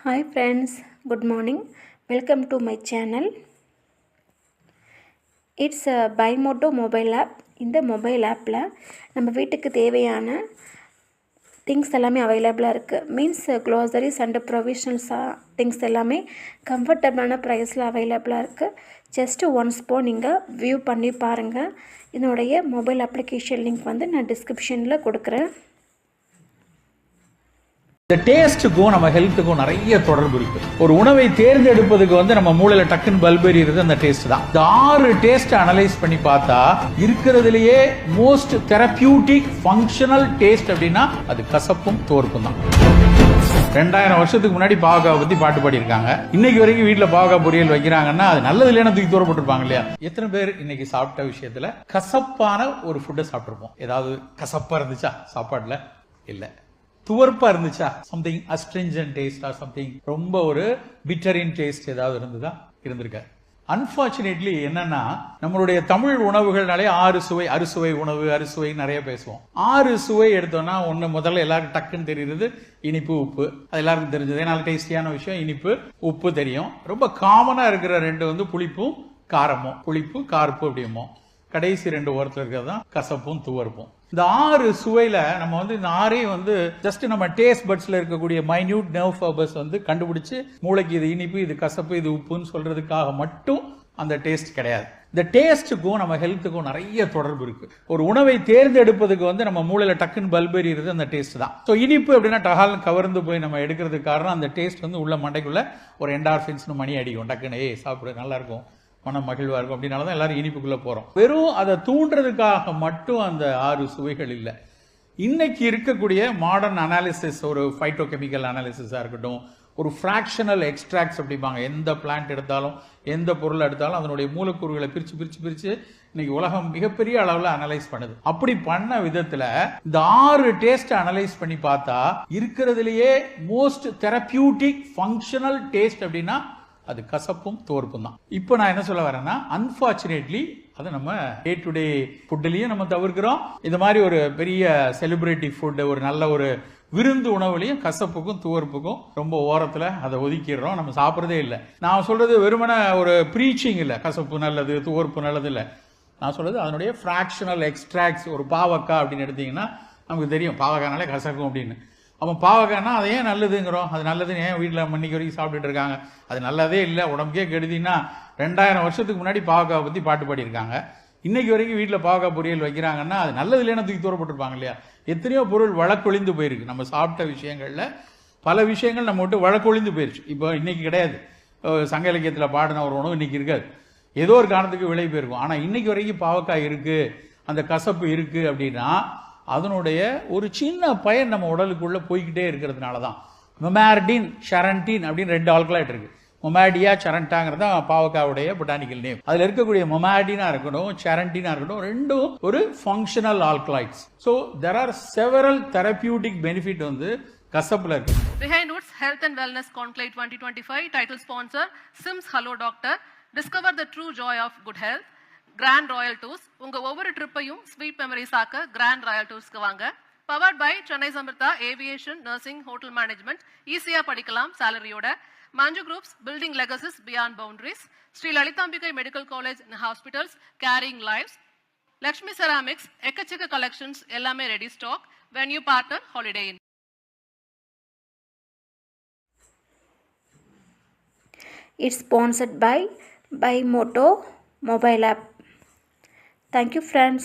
Hi friends, good morning. Welcome to my channel. It's a Bimoto mobile app. இந்த mobile ஆப்பில் நம்ம வீட்டுக்கு தேவையான திங்ஸ் எல்லாமே அவைலபிளாக இருக்குது. மீன்ஸ் க்ளோசரிஸ் அண்ட் ப்ரொவிஷனல்ஸாக திங்ஸ் எல்லாமே கம்ஃபர்டபுளான ப்ரைஸில் அவைலபிளாக இருக்குது. ஜஸ்ட்டு ஒன்ஸ் நீங்கள் வியூ பண்ணி பாருங்கள். இதனுடைய மொபைல் அப்ளிகேஷன் லிங்க் வந்து நான் டிஸ்கிரிப்ஷனில் கொடுக்குறேன். இந்த டேஸ்ட்டுக்கும் நம்ம ஹெல்த்துக்கும் நிறைய தொடர்பு இருக்கு. ஒரு உணவை தேர்ந்தெடுப்பதுக்கு வந்து நம்ம மூளையில டக்குன்னு பல்பெறியது அந்த டேஸ்ட் தான். இந்த 6 டேஸ்ட் அனலைஸ் பண்ணி பார்த்தா இருக்கிறதுலயே மோஸ்ட் தெரபியூட்டிக் ஃபங்க்ஷனல் டேஸ்ட் அப்படின்னா அது கசப்பும் துவர்ப்பும் தான். 2000 வருஷத்துக்கு முன்னாடி பாவக்காவை பத்தி பாட்டு பாடியிருக்காங்க. இன்னைக்கு வரைக்கும் வீட்டுல பாவக்காய் பொரியல் வைக்கிறாங்கன்னா அது நல்லது இல்லையா தூக்கி தூரப்பட்டிருப்பாங்க இல்லையா? எத்தனை பேர் இன்னைக்கு சாப்பிட்ட விஷயத்துல கசப்பான ஒரு ஃபுட்டை சாப்பிட்டுருப்போம்? ஏதாவது கசப்பா இருந்துச்சா சாப்பாடுல? இல்ல. துவர்ப்பா இருந்துச்சா? சம்திங் அஸ்ட்ரிஞ்சன்ட் டேஸ்ட் ஆர் சம்திங் ரொம்ப ஒரு பிட்டரின் டேஸ்ட் ஏதாவது இருந்ததா? இருந்திருக்காரு. அன்பார்ச்சுனேட்லி என்னன்னா நம்மளுடைய தமிழ் உணவுகள்னாலே 6 சுவை, அறுசுவை உணவு, அறுசுவை நிறைய பேசுவோம். 6 சுவை எடுத்தோம்னா ஒண்ணு முதல்ல எல்லாருக்கும் டக்குன்னு தெரியுது இனிப்பு, உப்பு. அது எல்லாருக்கும் தெரிஞ்சது. நல்ல டேஸ்டியான விஷயம் இனிப்பு, உப்பு தெரியும். ரொம்ப காமனா இருக்கிற 2 வந்து புளிப்பும் காரமும். புளிப்பு கார்ப்பு அப்படிமோ. கடைசி 2 ஓரத்தில் இருக்கிறது தான் கசப்பும் துவர்ப்பும். இந்த 6 சுவையில நம்ம வந்து இந்த 6ஐயும் வந்து ஜஸ்ட் நம்ம டேஸ்ட் பட்ஸ்ல இருக்கக்கூடிய மைன்யூட் நர்வ் ஃபைபர்ஸ் வந்து கண்டுபிடிச்சு மூளைக்கு இது இனிப்பு, இது கசப்பு, இது உப்புன்னு சொல்றதுக்காக மட்டும் அந்த டேஸ்ட் கிடையாது. இந்த டேஸ்ட்டுக்கும் நம்ம ஹெல்த்துக்கும் நிறைய தொடர்பு இருக்கு. ஒரு உணவை தேர்ந்தெடுப்பதுக்கு வந்து நம்ம மூளையில டக்குன்னு பல்பெறியது அந்த டேஸ்ட் தான். ஸோ இனிப்பு அப்படின்னா டகால் கவர்ந்து போய் நம்ம எடுக்கிறதுக்கு காரணம் அந்த டேஸ்ட் வந்து உள்ள மண்டைக்குள்ள ஒரு என்டார்ஃபின்ஸ்னு மணி அடிக்கும். டக்குன்னு சாப்பிடு நல்லா இருக்கும், மனம் மகிழ்வா இருக்கும் அப்படின்னாலதான் எல்லாரும் இனிப்புக்குள்ள போறோம். வெறும் அதை தூண்டுறதுக்காக மட்டும் அந்த 6 சுவைகள் இல்லை. இன்னைக்கு இருக்கக்கூடிய மாடர்ன் அனாலிசிஸ், ஒரு ஃபைட்டோ கெமிக்கல் அனாலிசிஸா இருக்கட்டும், ஒரு ஃபிராக்ஷனல் எக்ஸ்ட்ராக்ட்ஸ் அப்படிப்பாங்க. எந்த பிளான்ட் எடுத்தாலும் எந்த பொருள் எடுத்தாலும் அதனுடைய மூலக்கூறுகளை பிரிச்சு பிரிச்சு பிரிச்சு இன்னைக்கு உலகம் மிகப்பெரிய அளவுல அனலைஸ் பண்ணுது. அப்படி பண்ண விதத்துல இந்த 6 டேஸ்ட் அனலைஸ் பண்ணி பார்த்தா இருக்கிறதுலயே மோஸ்ட் தெரபியூட்டிக் ஃபங்க்ஷனல் டேஸ்ட் அப்படின்னா அது கசப்பும் துவர்ப்பும் தான். இப்போ நான் என்ன சொல்ல வரேன்னா, அன்பார்ச்சுனேட்லி அதை நம்ம டே டு டே ஃபுட்லயும் நம்ம தவிர்க்கிறோம். இந்த மாதிரி ஒரு பெரிய செலிபிரிட்டி ஃபுட், ஒரு நல்ல ஒரு விருந்து உணவுலையும் கசப்புக்கும் துவர்ப்புக்கும் ரொம்ப ஓரத்துல அதை ஒதுக்கிடுறோம். நம்ம சாப்பிட்றதே இல்லை. நான் சொல்றது வெறுமன ஒரு ப்ரீச்சிங் இல்லை, கசப்பு நல்லது துவர்ப்பு நல்லது இல்லை. நான் சொல்றது அதனுடைய ஃபிராக்ஷனல் எக்ஸ்ட்ராக்ட்ஸ். ஒரு பாவக்காய் அப்படின்னு எடுத்தீங்கன்னா நமக்கு தெரியும் பாவக்காய்னாலே கசக்கும் அப்படின்னு. அவன் பாவக்காய்னா அது ஏன் நல்லதுங்கிறோம்? அது நல்லதுன்னு ஏன் வீட்டில் மண்ணிக்கு வரைக்கும் சாப்பிட்டுட்டு இருக்காங்க? அது நல்லதே இல்லை, உடம்புக்கே கெடுதின்னா 2000 வருஷத்துக்கு முன்னாடி பாவக்காவை பத்தி பாட்டு பாடியிருக்காங்க. இன்னைக்கு வரைக்கும் வீட்டில் பாவக்காய் பொரியல் வைக்கிறாங்கன்னா அது நல்லது இல்லைன்னா தூக்கி தூரப்பட்டிருப்பாங்க இல்லையா? எத்தனையோ பொருள் வழக்கொழிந்து போயிருக்கு. நம்ம சாப்பிட்ட விஷயங்கள்ல பல விஷயங்கள் நம்ம விட்டு வழக்கொழிந்து போயிருச்சு. இப்போ இன்னைக்கு கிடையாது. சங்க இலக்கியத்தில் பாடின ஒரு உணவு இன்னைக்கு இருக்காது. ஏதோ ஒரு காரணத்துக்கு விலை போயிருக்கும். ஆனா இன்னைக்கு வரைக்கும் பாவக்காய் இருக்கு, அந்த கசப்பு இருக்கு அப்படின்னா அதனுடைய ஒரு சின்ன பயன் நம்ம உடலுக்குள்ள போய்கிட்டே இருக்கிறதுனால தான். மொமார்டின், ஷரண்டின் அப்படின்னு 2 ஆல்கலாய்ட் இருக்கு. மொமாடியா சரண்டாங்கிறதா பாவக்காவுடைய பொட்டானிக்கல் நேம். அதுல இருக்கக்கூடிய மொமாடினா இருக்கட்டும், சரண்டினா இருக்கட்டும், ரெண்டும் ஒரு functional alkaloids. So there are several therapeutic benefit வந்து கசப்புல இருக்கு. Behind Woods Health and Wellness Conclave 2025 title sponsor Sims Hello Doctor. Discover the true joy of good health. Grand Royal Tours. உங்க ஒவ்வொரு ட்ரிப்பையும் ஸ்வீட் மெமரிஸ் ஆக்க grand royal டூர்ஸ்க்கு வாங்க. Powered by Chennai Samirtha aviation, nursing, hotel management. ஈஸியா படிக்கலாம் சாலரியோட. Manju groups, building legacies beyond boundaries. Sri Lalithambigai medical college and hospitals, caring lives. Lakshmi ceramics, எக்கச்சக்க கலெக்ஷன்ஸ் எல்லாமே ready stock. Venue partner holiday inn. It's sponsored by Bimoto mobile app. Thank you friends.